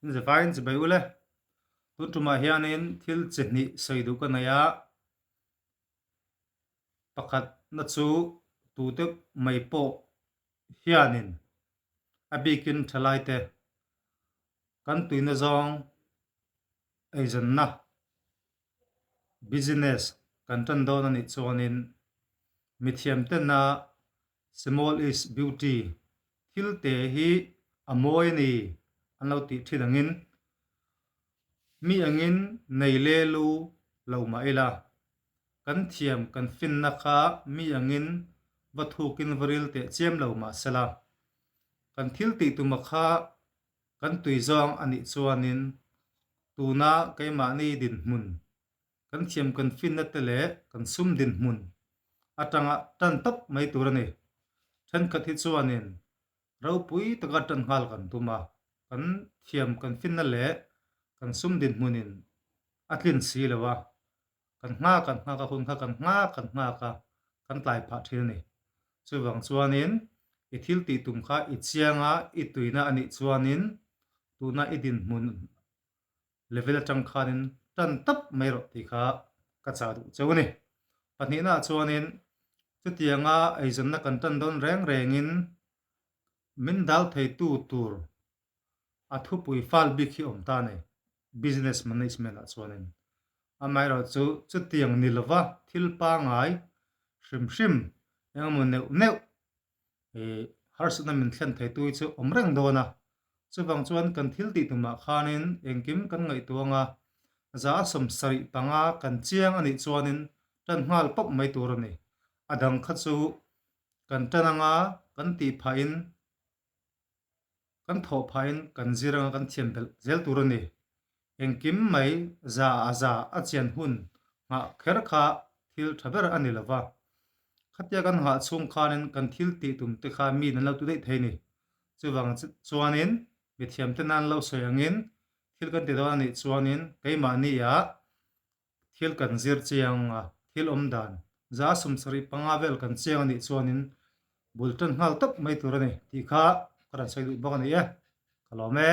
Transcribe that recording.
in ze vain ze beule tun tuma hianin thil chehni seidu ka naya pakhat na chu tu te mai po hianin abikin thalai te kan tuina zong aizen na business kan tan don ani chuanin mithiam te na small is beauty thil te hi amoi ni anlo ti thidangin mi angin nei le lu lo ma ila kan thiam kan fin na kha mi angin wathukin varil te chem lo ma sala kan thil ti tu ma kha kan tui zong ani chuanin tuna keima ni dinhmun kan thiam kan fin na te le kan sum dinhmun atanga tan tap mai turani than khat hi chuanin rawh pui taka tan hal kan tuma kan thiam kan fin na le kan sum dinhmunin atlin si lawa kan nga ka hun kha kan nga ka kan tlai pha thil ni chuwang chuanin i thil ti tum kha i chianga i tuina ani chuanin tuna i dinhmun level atang khanin tan tap mai ro ti kha ka cha du chawni panina chuanin chutianga aizen na kan tan don reng rengin min dal thei tu tur athu pui fal bik hi om ta ne business management a chuanin amai ro chu tiang nilwa thil pa ngai hrim engmaw neu e harsna min thlen thei tu chu omreng dona chuwang chuan kan thil ti tuma khanin engkim kan ngai tuanga za som sari panga kan chiang ani chuanin tan ngal pop mai tur ani adang kha chu kan tananga kan ti phain kan tho phain kan ziranga kan thiam bel zel tur ani engkim mai za a chian hun nga kher kha thil thaber ani lawa khatya kan ha chung khanin kan thil ti tum te kha mi nan lo tu dei theini chuwang chuanin mithiam te nan lo soyangin thil kan ti do ani chuanin keima ni ya thil kan zir chianga thil om dan za sum sari panga vel kan chiang ani chuanin bultan hal tak mai tur ani ti kha karan sai du bak ani ya kalome